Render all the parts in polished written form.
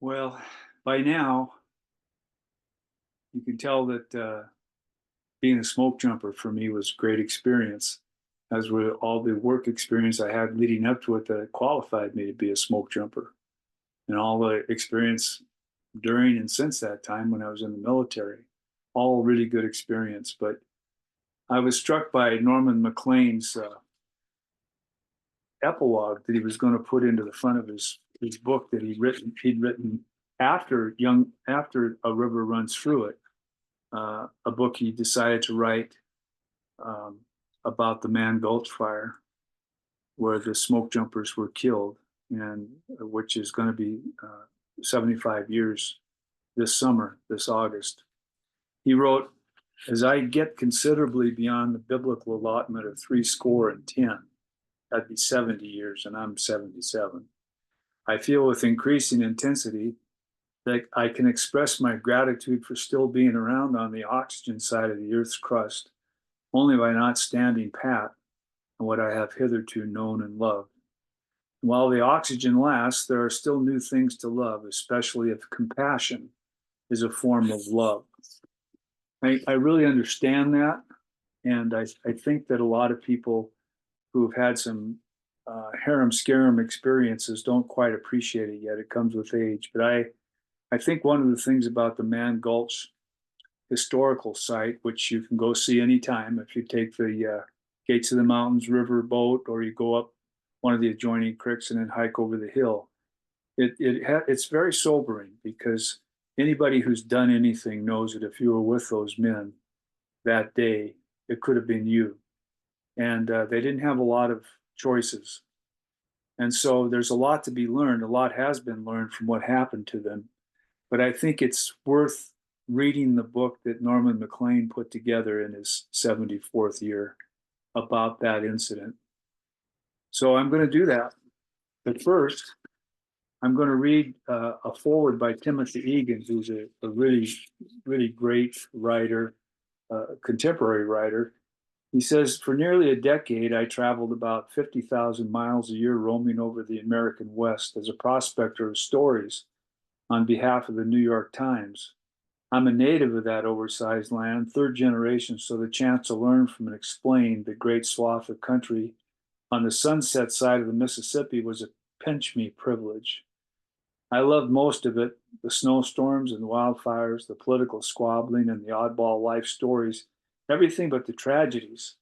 Well, by now, you can tell that being a smoke jumper for me was a great experience, as were all the work experience I had leading up to it that qualified me to be a smoke jumper, and all the experience during and since that time when I was in the military. All really good experience. But I was struck by Norman Maclean's epilogue that he was going to put into the front of his book that he'd written after A River Runs Through It, a book he decided to write um, about the Man Gulch fire, where the smoke jumpers were killed, and which is going to be 75 years this summer, this August. He wrote, "As I get considerably beyond the biblical allotment of 70, that'd be 70 years, and I'm 77. I feel with increasing intensity that I can express my gratitude for still being around on the oxygen side of the Earth's crust only by not standing pat on what I have hitherto known and loved. While the oxygen lasts, there are still new things to love, especially if compassion is a form of love." I really understand that. And I think that a lot of people who have had some harem scarum experiences don't quite appreciate it yet. It comes with age. But I think one of the things about the Man Gulch historical site, which you can go see anytime if you take the Gates of the Mountains river boat, or you go up one of the adjoining creeks and then hike over the hill. It's very sobering, because anybody who's done anything knows that if you were with those men that day, it could have been you. And they didn't have a lot of choices. And so there's a lot to be learned. A lot has been learned from what happened to them. But I think it's worth reading the book that Norman Maclean put together in his 74th year about that incident. So I'm going to do that. But first, I'm going to read a foreword by Timothy Eagan, who's a really, really great writer, contemporary writer. He says, "For nearly a decade, I traveled about 50,000 miles a year roaming over the American West as a prospector of stories on behalf of the New York Times. I'm a native of that oversized land, third generation, so the chance to learn from and explain the great swath of country on the sunset side of the Mississippi was a pinch me privilege. I loved most of it, the snowstorms and wildfires, the political squabbling and the oddball life stories, everything but the tragedies.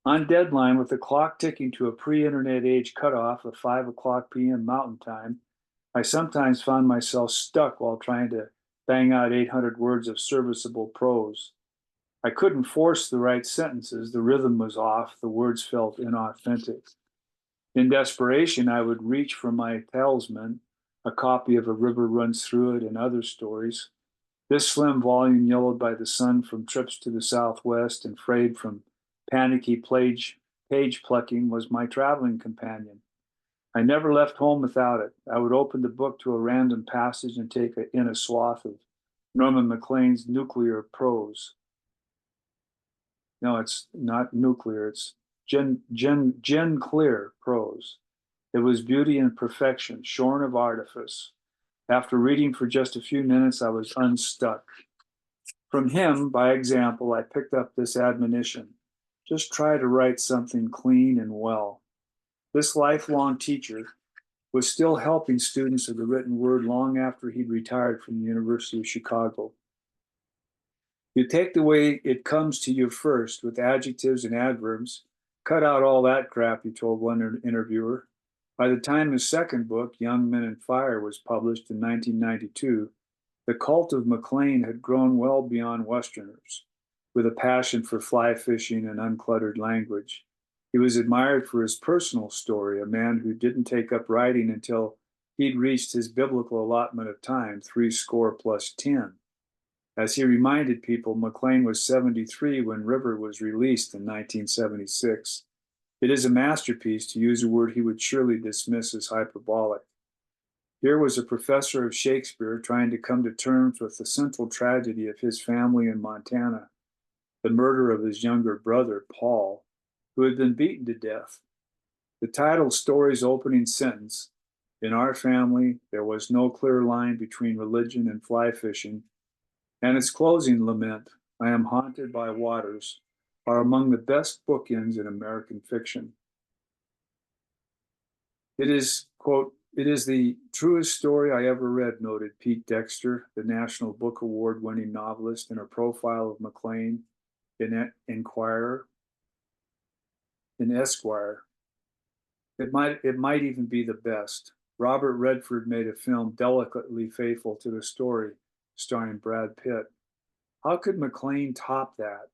On deadline, with the clock ticking to a pre-internet age cutoff of 5 o'clock p.m. Mountain Time, I sometimes found myself stuck while trying to bang out 800 words of serviceable prose. I couldn't force the right sentences, the rhythm was off, the words felt inauthentic. In desperation, I would reach for my talisman, a copy of A River Runs Through It and other stories. This slim volume, yellowed by the sun from trips to the Southwest and frayed from panicky page plucking, was my traveling companion. I never left home without it. I would open the book to a random passage and take in a swath of Norman Maclean's nuclear prose. No, it's not nuclear, it's gen clear prose. It was beauty and perfection, shorn of artifice. After reading for just a few minutes, I was unstuck. From him, by example, I picked up this admonition: just try to write something clean and well. This lifelong teacher was still helping students of the written word long after he'd retired from the University of Chicago. You take the way it comes to you first, with adjectives and adverbs. Cut out all that crap, he told one interviewer. By the time his second book, Young Men and Fire, was published in 1992, the cult of Maclean had grown well beyond Westerners, with a passion for fly fishing and uncluttered language. He was admired for his personal story, a man who didn't take up writing until he'd reached his biblical allotment of time, 70 plus 10. As he reminded people, Maclean was 73 when River was released in 1976. It is a masterpiece, to use a word he would surely dismiss as hyperbolic. Here was a professor of Shakespeare trying to come to terms with the central tragedy of his family in Montana, the murder of his younger brother, Paul, who had been beaten to death. The title story's opening sentence, In our family, there was no clear line between religion and fly fishing, and its closing lament, I am haunted by waters, are among the best bookends in American fiction. It is, quote, it is the truest story I ever read, noted Pete Dexter, the National Book Award winning novelist, in a profile of Maclean in Inquirer, in Esquire. It might even be the best. Robert Redford made a film delicately faithful to the story, starring Brad Pitt. How could Maclean top that?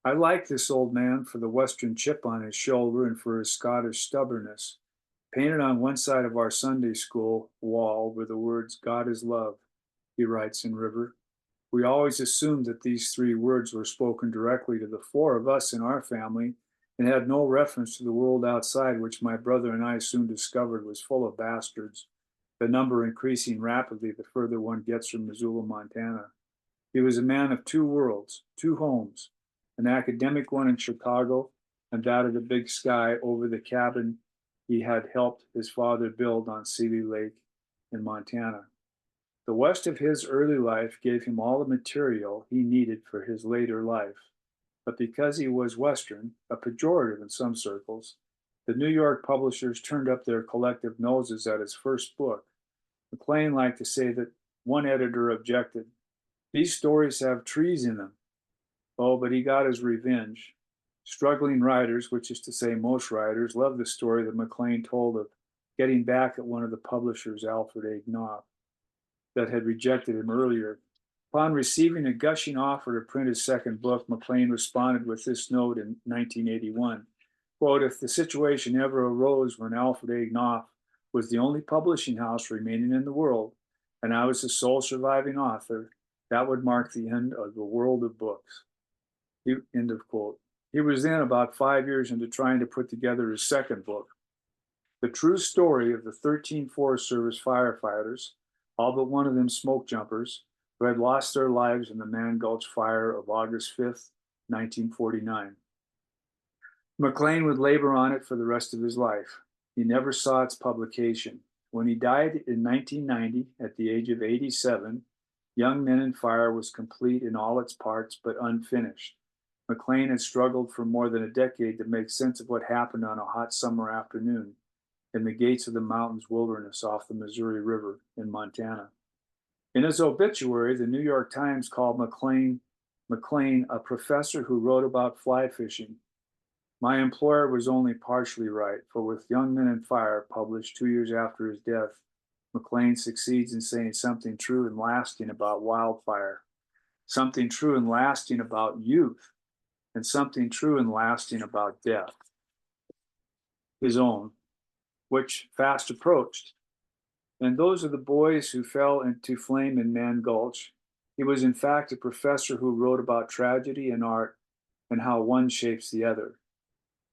I like this old man for the Western chip on his shoulder and for his Scottish stubbornness. Painted on one side of our Sunday school wall were the words, God is love, he writes in River. We always assumed that these three words were spoken directly to the four of us in our family and had no reference to the world outside, which my brother and I soon discovered was full of bastards, the number increasing rapidly the further one gets from Missoula, Montana. He was a man of two worlds, two homes, an academic one in Chicago and that of the big sky over the cabin he had helped his father build on Seeley Lake in Montana. The West of his early life gave him all the material he needed for his later life. But because he was Western, a pejorative in some circles, the New York publishers turned up their collective noses at his first book. Maclean liked to say that one editor objected, these stories have trees in them. Oh, but he got his revenge. Struggling writers, which is to say most writers, loved the story that Maclean told of getting back at one of the publishers, Alfred A. Knopf, that had rejected him earlier. Upon receiving a gushing offer to print his second book, Maclean responded with this note in 1981, quote, if the situation ever arose when Alfred A. Knopf was the only publishing house remaining in the world, and I was the sole surviving author, that would mark the end of the world of books. End of quote. He was then about 5 years into trying to put together his second book, the true story of the 13 Forest Service firefighters, all but one of them smoke jumpers, who had lost their lives in the Man Gulch fire of August 5th, 1949. Maclean would labor on it for the rest of his life. He never saw its publication. When he died in 1990, at the age of 87, Young Men in Fire was complete in all its parts, but unfinished. Maclean had struggled for more than a decade to make sense of what happened on a hot summer afternoon in the Gates of the Mountains wilderness off the Missouri River in Montana. In his obituary, the New York Times called Maclean a professor who wrote about fly fishing. My employer was only partially right, for with Young Men in Fire, published 2 years after his death, Maclean succeeds in saying something true and lasting about wildfire, something true and lasting about youth, and something true and lasting about death, his own, which fast approached. And those are the boys who fell into flame in Man Gulch. He was in fact a professor who wrote about tragedy and art and how one shapes the other.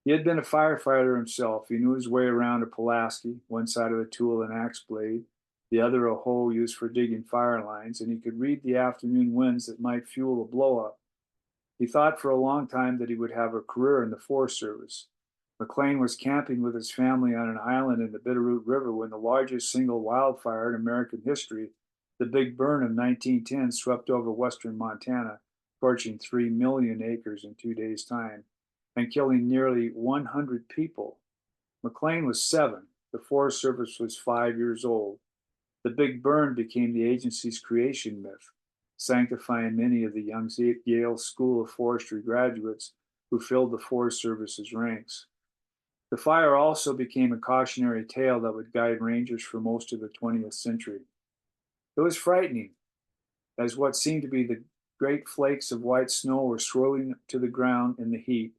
He had been a firefighter himself. He knew his way around a Pulaski, one side of a tool and axe blade, the other a hoe used for digging fire lines, and he could read the afternoon winds that might fuel a blow-up. He thought for a long time that he would have a career in the Forest Service. Maclean was camping with his family on an island in the Bitterroot River when the largest single wildfire in American history, the Big Burn of 1910, swept over western Montana, torching 3 million acres in 2 days' time and killing nearly 100 people. Maclean was 7. The Forest Service was 5 years old. The Big Burn became the agency's creation myth, sanctifying many of the young Yale School of Forestry graduates who filled the Forest Service's ranks. The fire also became a cautionary tale that would guide rangers for most of the 20th century. It was frightening, as what seemed to be the great flakes of white snow were swirling to the ground in the heat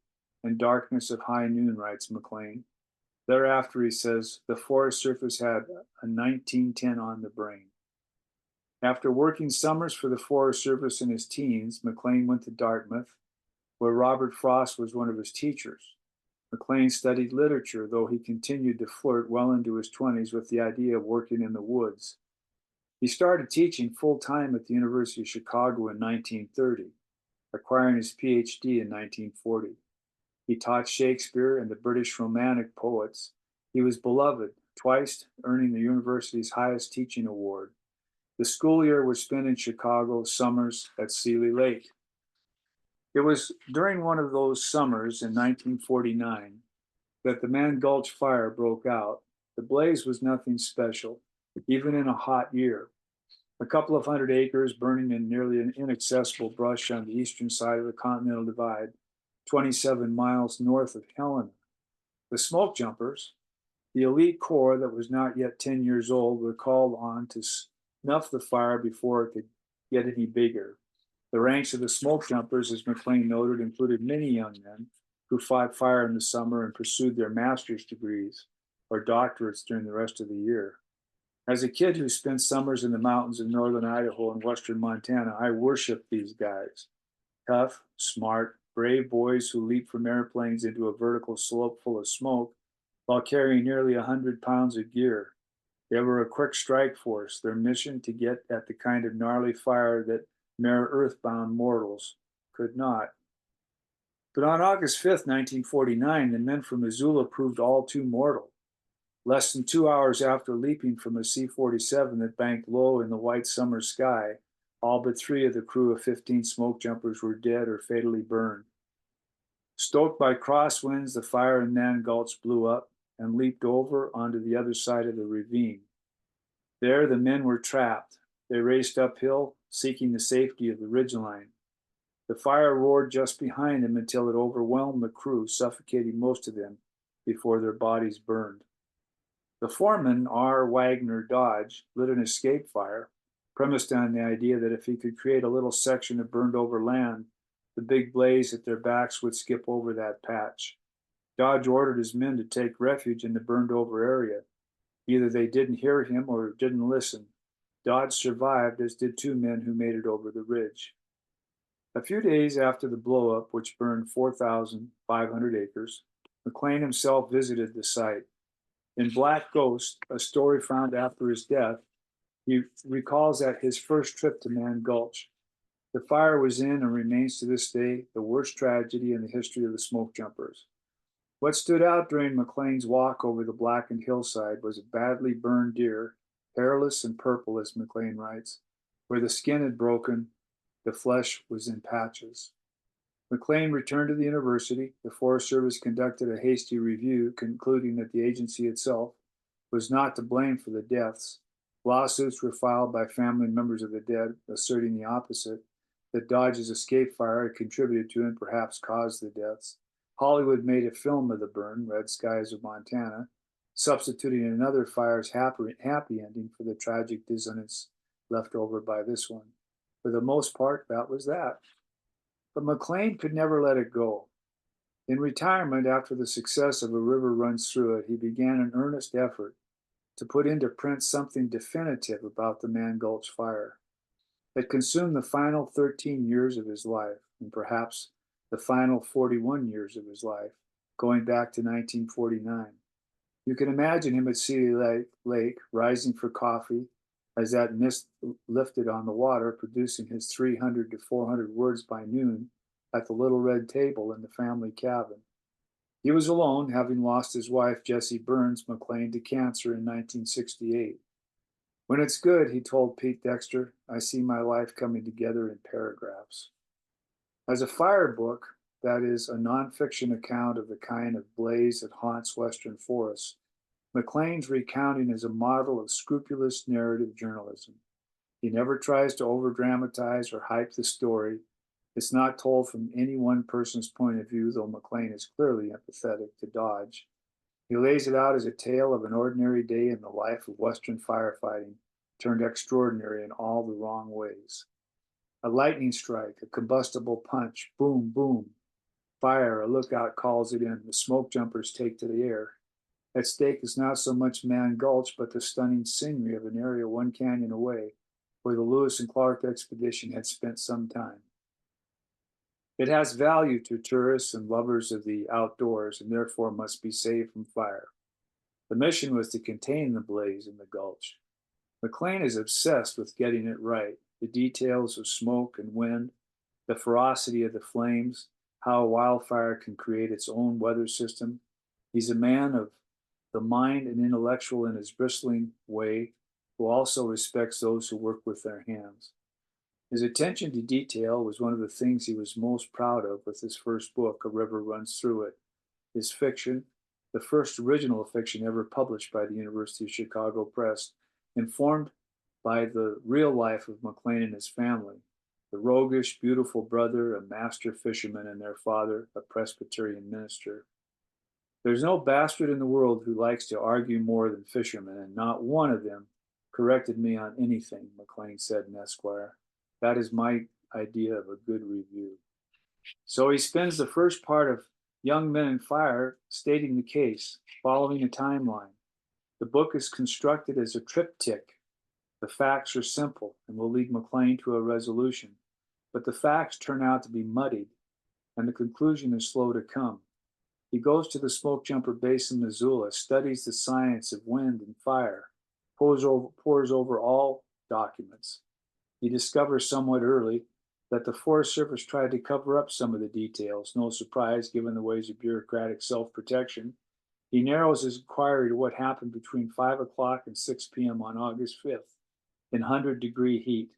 and darkness of high noon, writes Maclean. Thereafter, he says, the Forest Service had a 1910 on the brain. After working summers for the Forest Service in his teens, Maclean went to Dartmouth, where Robert Frost was one of his teachers. Maclean studied literature, though he continued to flirt well into his 20s with the idea of working in the woods. He started teaching full-time at the University of Chicago in 1930, acquiring his PhD in 1940. He taught Shakespeare and the British Romantic poets. He was beloved, twice earning the university's highest teaching award. The school year was spent in Chicago, summers at Seeley Lake. It was during one of those summers in 1949 that the Man Gulch fire broke out. The blaze was nothing special, even in a hot year. A couple of hundred acres burning in nearly an inaccessible brush on the eastern side of the Continental Divide, 27 miles north of Helena. The smoke jumpers, the elite corps that was not yet 10 years old, were called on to snuff the fire before it could get any bigger. The ranks of the smoke jumpers, as Maclean noted, included many young men who fought fire in the summer and pursued their master's degrees or doctorates during the rest of the year. As a kid who spent summers in the mountains of northern Idaho and western Montana, I worshiped these guys. Tough, smart, brave boys who leaped from airplanes into a vertical slope full of smoke while carrying nearly 100 pounds of gear. They were a quick strike force, their mission to get at the kind of gnarly fire that mere earthbound mortals could not. But on August 5th, 1949, the men from Missoula proved all too mortal. Less than 2 hours after leaping from a C-47 that banked low in the white summer sky, all but 3 of the crew of 15 smoke jumpers were dead or fatally burned. Stoked by crosswinds, the fire in Man Gulch blew up and leaped over onto the other side of the ravine. There, the men were trapped. They raced uphill, seeking the safety of the ridgeline. The fire roared just behind them until it overwhelmed the crew, suffocating most of them before their bodies burned. The foreman, R. Wagner Dodge, lit an escape fire, premised on the idea that if he could create a little section of burned over land, the big blaze at their backs would skip over that patch. Dodge ordered his men to take refuge in the burned over area. Either they didn't hear him or didn't listen. Dodge survived, as did 2 men who made it over the ridge. A few days after the blowup, which burned 4,500 acres, Maclean himself visited the site. In Black Ghost, a story found after his death, he recalls that his first trip to Man Gulch. The fire was in and remains to this day the worst tragedy in the history of the smoke jumpers. What stood out during Maclean's walk over the blackened hillside was a badly burned deer, hairless and purple, as Maclean writes. Where the skin had broken, the flesh was in patches. Maclean returned to the university. The Forest Service conducted a hasty review, concluding that the agency itself was not to blame for the deaths. Lawsuits were filed by family members of the dead, asserting the opposite, that Dodge's escape fire had contributed to and perhaps caused the deaths. Hollywood made a film of the burn, Red Skies of Montana, substituting another fire's happy ending for the tragic dissonance left over by this one. For the most part, that was that. But Maclean could never let it go. In retirement, after the success of A River Runs Through It, he began an earnest effort to put into print something definitive about the Man Gulch fire. It consumed the final 13 years of his life, and perhaps the final 41 years of his life, going back to 1949. You can imagine him at Seeley Lake, rising for coffee, as that mist lifted on the water, producing his 300 to 400 words by noon at the little red table in the family cabin. He was alone, having lost his wife, Jessie Burns Maclean, to cancer in 1968. When it's good, he told Pete Dexter, I see my life coming together in paragraphs. As a fire book, that is, a nonfiction account of the kind of blaze that haunts western forests, Maclean's recounting is a model of scrupulous narrative journalism. He never tries to overdramatize or hype the story. It's not told from any one person's point of view, though Maclean is clearly empathetic to Dodge. He lays it out as a tale of an ordinary day in the life of Western firefighting, turned extraordinary in all the wrong ways. A lightning strike, a combustible punch, boom, boom. Fire, a lookout calls it in. The smoke jumpers take to the air. At stake is not so much Man Gulch, but the stunning scenery of an area 1 canyon away, where the Lewis and Clark expedition had spent some time. It has value to tourists and lovers of the outdoors, and therefore must be saved from fire. The mission was to contain the blaze in the gulch. Maclean is obsessed with getting it right. The details of smoke and wind, the ferocity of the flames, how a wildfire can create its own weather system. He's a man of the mind and intellectual in his bristling way, who also respects those who work with their hands. His attention to detail was one of the things he was most proud of with his first book, A River Runs Through It. His fiction, the first original fiction ever published by the University of Chicago Press, informed by the real life of Maclean and his family, the roguish, beautiful brother, a master fisherman, and their father, a Presbyterian minister. There's no bastard in the world who likes to argue more than fishermen, and not one of them corrected me on anything, Maclean said in Esquire. That is my idea of a good review. So he spends the first part of Young Men and Fire stating the case, following a timeline. The book is constructed as a triptych. The facts are simple and will lead Maclean to a resolution, but the facts turn out to be muddied, and the conclusion is slow to come. He goes to the Smoke Jumper Base in Missoula, studies the science of wind and fire, pores over all documents. He discovers somewhat early that the Forest Service tried to cover up some of the details, no surprise given the ways of bureaucratic self-protection. He narrows his inquiry to what happened between 5 o'clock and 6 p.m. on August 5th in 100-degree heat.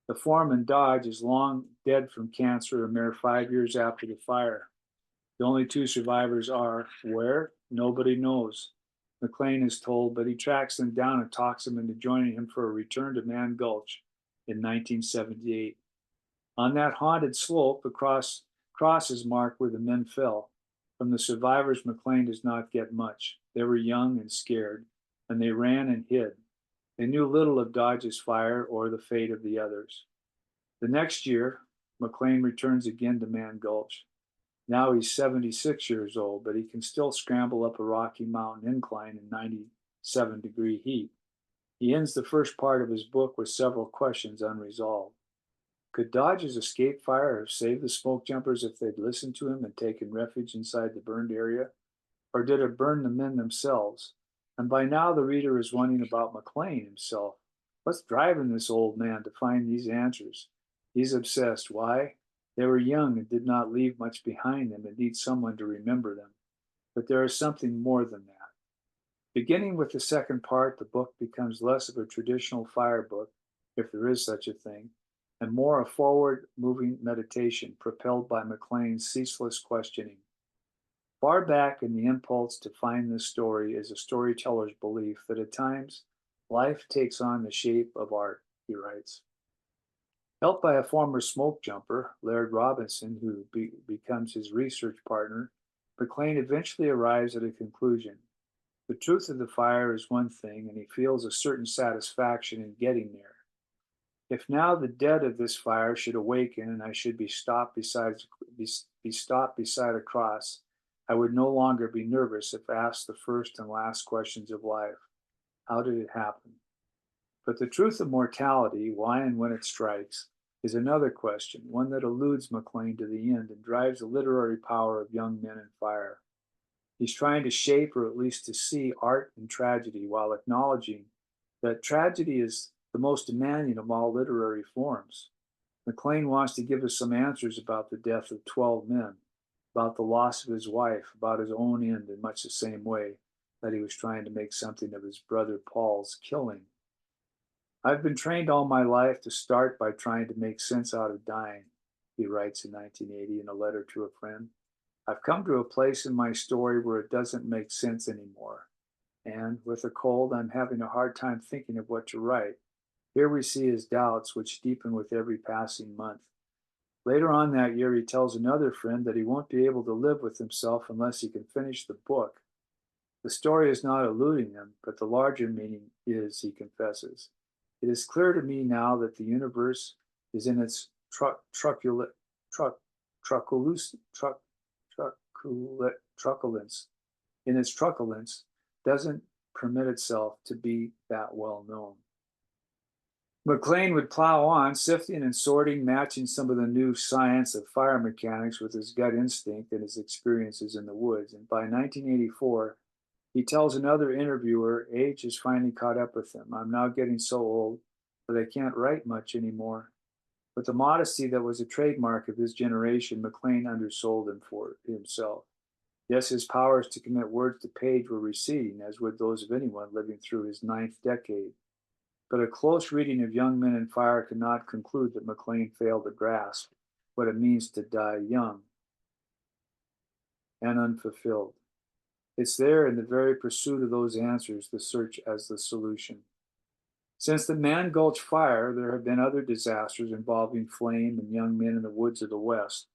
The foreman Dodge is long dead from cancer a mere 5 years after the fire. The only two survivors are where? Nobody knows. Maclean is told, but he tracks them down and talks them into joining him for a return to Man Gulch in 1978. On that haunted slope, a cross is marked where the men fell. From the survivors, Maclean does not get much. They were young and scared, and they ran and hid. They knew little of Dodge's fire or the fate of the others. The next year, Maclean returns again to Man Gulch. Now he's 76 years old, but he can still scramble up a Rocky Mountain incline in 97-degree heat. He ends the first part of his book with several questions unresolved. Could Dodge's escape fire have saved the smoke jumpers if they'd listened to him and taken refuge inside the burned area? Or did it burn the men themselves? And by now the reader is wondering about Maclean himself. What's driving this old man to find these answers? He's obsessed. Why? They were young and did not leave much behind them and need someone to remember them. But there is something more than that. Beginning with the second part, the book becomes less of a traditional fire book, if there is such a thing, and more a forward-moving meditation propelled by Maclean's ceaseless questioning. Far back in the impulse to find this story is a storyteller's belief that at times life takes on the shape of art, he writes. Helped by a former smoke jumper, Laird Robinson, who becomes his research partner, Maclean eventually arrives at a conclusion. The truth of the fire is one thing, and he feels a certain satisfaction in getting there. If now the dead of this fire should awaken and I should be stopped beside a cross, I would no longer be nervous if asked the first and last questions of life. How did it happen? But the truth of mortality, why and when it strikes, is another question, one that eludes Maclean to the end and drives the literary power of Young Men and Fire. He's trying to shape or at least to see art and tragedy while acknowledging that tragedy is the most demanding of all literary forms. Maclean wants to give us some answers about the death of 12 men, about the loss of his wife, about his own end in much the same way that he was trying to make something of his brother Paul's killing. I've been trained all my life to start by trying to make sense out of dying, he writes in 1980 in a letter to a friend. I've come to a place in my story where it doesn't make sense anymore. And with a cold, I'm having a hard time thinking of what to write. Here we see his doubts, which deepen with every passing month. Later on that year, he tells another friend that he won't be able to live with himself unless he can finish the book. The story is not eluding him, but the larger meaning is, he confesses. It is clear to me now that the universe is in its truculence, doesn't permit itself to be that well known. Maclean would plow on, sifting and sorting, matching some of the new science of fire mechanics with his gut instinct and his experiences in the woods. And by 1984, he tells another interviewer, age has finally caught up with him. I'm now getting so old that I can't write much anymore. With the modesty that was a trademark of his generation, Maclean undersold him for himself. Yes, his powers to commit words to page were receding, as would those of anyone living through his ninth decade. But a close reading of Young Men and Fire cannot conclude that Maclean failed to grasp what it means to die young and unfulfilled. It's there in the very pursuit of those answers, the search as the solution. Since the Man Gulch fire, there have been other disasters involving flame and young men in the woods of the West.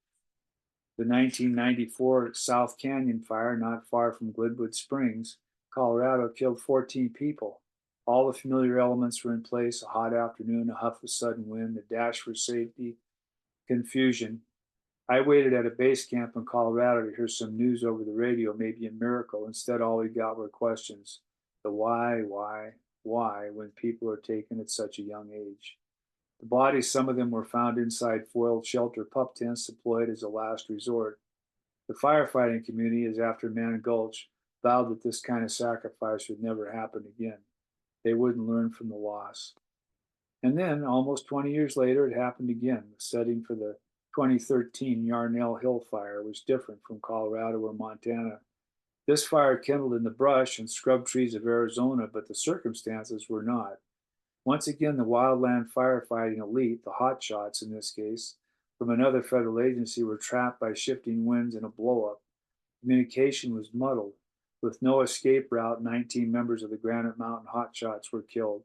The 1994 South Canyon fire, not far from Glenwood Springs, Colorado, killed 14 people. All the familiar elements were in place: a hot afternoon, a huff of sudden wind, a dash for safety, confusion. I waited at a base camp in Colorado to hear some news over the radio, maybe a miracle. Instead, all we got were questions. The why, when people are taken at such a young age. The bodies, some of them were found inside foiled shelter pup tents deployed as a last resort. The firefighting community, as after Man Gulch, vowed that this kind of sacrifice would never happen again. They wouldn't learn from the loss. And then, almost 20 years later, it happened again. The setting for the 2013 Yarnell Hill fire was different from Colorado or Montana. This fire kindled in the brush and scrub trees of Arizona, but the circumstances were not. Once again, the wildland firefighting elite, the hotshots in this case, from another federal agency, were trapped by shifting winds in a blowup. Communication was muddled. With no escape route, 19 members of the Granite Mountain hotshots were killed.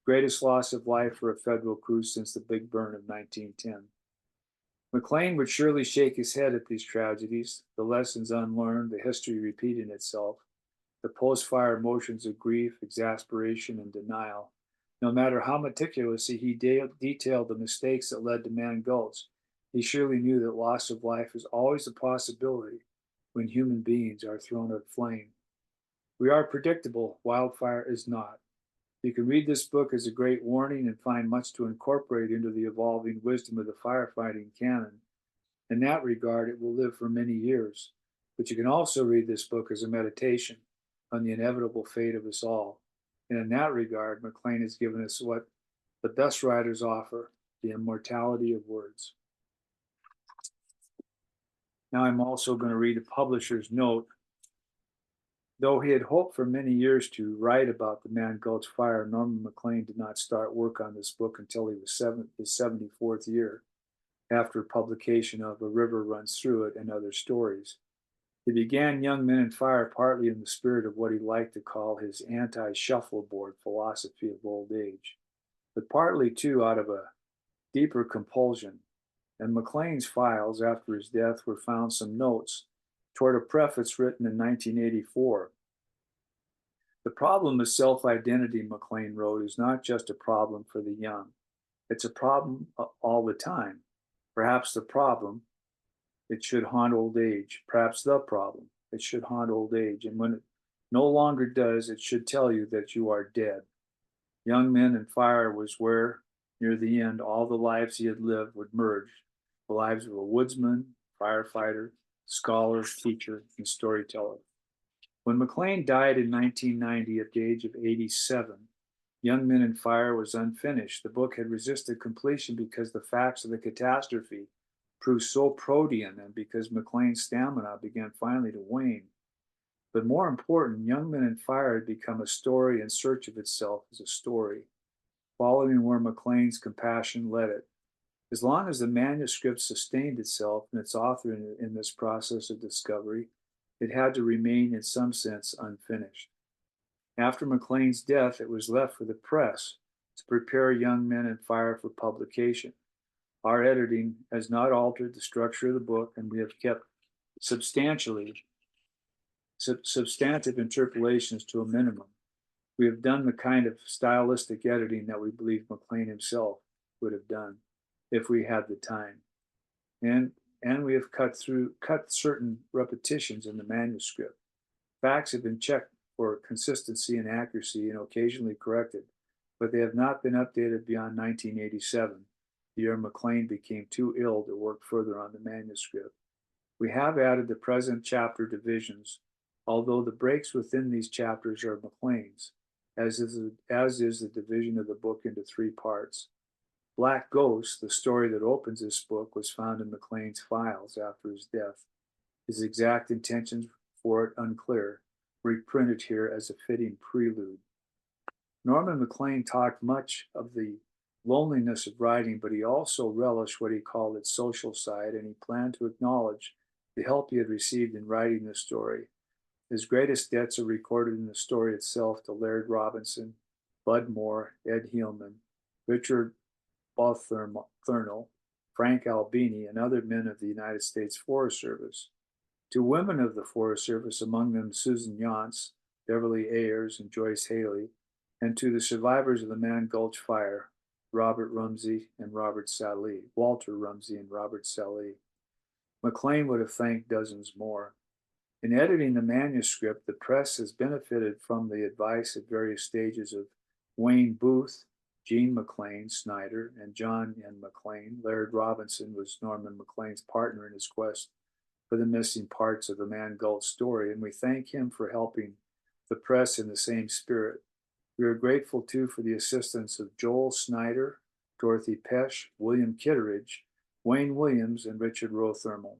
Greatest loss of life for a federal crew since the Big Burn of 1910. Maclean would surely shake his head at these tragedies, the lessons unlearned, the history repeating itself, the post-fire emotions of grief, exasperation, and denial. No matter how meticulously he detailed the mistakes that led to Man Gulch, he surely knew that loss of life is always a possibility when human beings are thrown at flame. We are predictable, wildfire is not. You can read this book as a great warning and find much to incorporate into the evolving wisdom of the firefighting canon. In that regard, it will live for many years. But you can also read this book as a meditation on the inevitable fate of us all. And in that regard, Maclean has given us what the best writers offer: the immortality of words. Now I'm also going to read a publisher's note. Though he had hoped for many years to write about the Man Gulch fire, Norman Maclean did not start work on this book until he was his 74th year, after publication of A River Runs Through It and Other Stories. He began Young Men and Fire partly in the spirit of what he liked to call his anti-shuffleboard philosophy of old age, but partly too out of a deeper compulsion. In Maclean's files after his death were found some notes toward a preface written in 1984. The problem of self-identity, Maclean wrote, is not just a problem for the young. It's a problem all the time. Perhaps the problem, it should haunt old age. Perhaps the problem, it should haunt old age. And when it no longer does, it should tell you that you are dead. Young Men and Fire was where, near the end, all the lives he had lived would merge. The lives of a woodsman, firefighter, scholar, teacher, and storyteller. When Maclean died in 1990 at the age of 87, Young Men and Fire was unfinished. The book had resisted completion because the facts of the catastrophe proved so protean and because Maclean's stamina began finally to wane. But more important, Young Men and Fire had become a story in search of itself as a story, following where Maclean's compassion led it. As long as the manuscript sustained itself and its author in this process of discovery, it had to remain in some sense unfinished. After Maclean's death, it was left for the press to prepare Young Men and Fire for publication. Our editing has not altered the structure of the book, and we have kept substantive interpolations to a minimum. We have done the kind of stylistic editing that we believe Maclean himself would have done if we had the time. And we have cut certain repetitions in the manuscript. Facts have been checked for consistency and accuracy and occasionally corrected, but they have not been updated beyond 1987, the year Maclean became too ill to work further on the manuscript. We have added the present chapter divisions, although the breaks within these chapters are Maclean's, as is the division of the book into 3 parts. Black Ghost, the story that opens this book, was found in Maclean's files after his death. His exact intentions for it unclear, reprinted here as a fitting prelude. Norman Maclean talked much of the loneliness of writing, but he also relished what he called its social side, and he planned to acknowledge the help he had received in writing the story. His greatest debts are recorded in the story itself to Laird Robinson, Bud Moore, Ed Heilman, Richard Balthernal, Frank Albini, and other men of the United States Forest Service. To women of the Forest Service, among them Susan Yance, Beverly Ayers, and Joyce Haley, and to the survivors of the Man Gulch fire, Walter Rumsey and Robert Sallee. Maclean would have thanked dozens more. In editing the manuscript, the press has benefited from the advice at various stages of Wayne Booth, Gene Maclean, Snyder, and John N. Maclean. Laird Robinson was Norman Maclean's partner in his quest for the missing parts of the Man Gulch story, and we thank him for helping the press in the same spirit. We are grateful too for the assistance of Joel Snyder, Dorothy Pesch, William Kitteridge, Wayne Williams, and Richard Rothermel.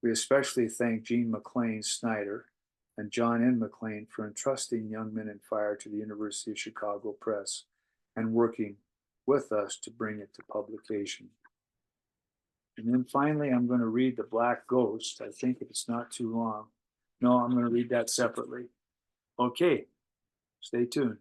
We especially thank Gene Maclean, Snyder, and John N. Maclean for entrusting Young Men in Fire to the University of Chicago Press and working with us to bring it to publication. And then finally, I'm going to read The Black Ghost. I think if it's not too long. No, I'm going to read that separately. Okay, stay tuned.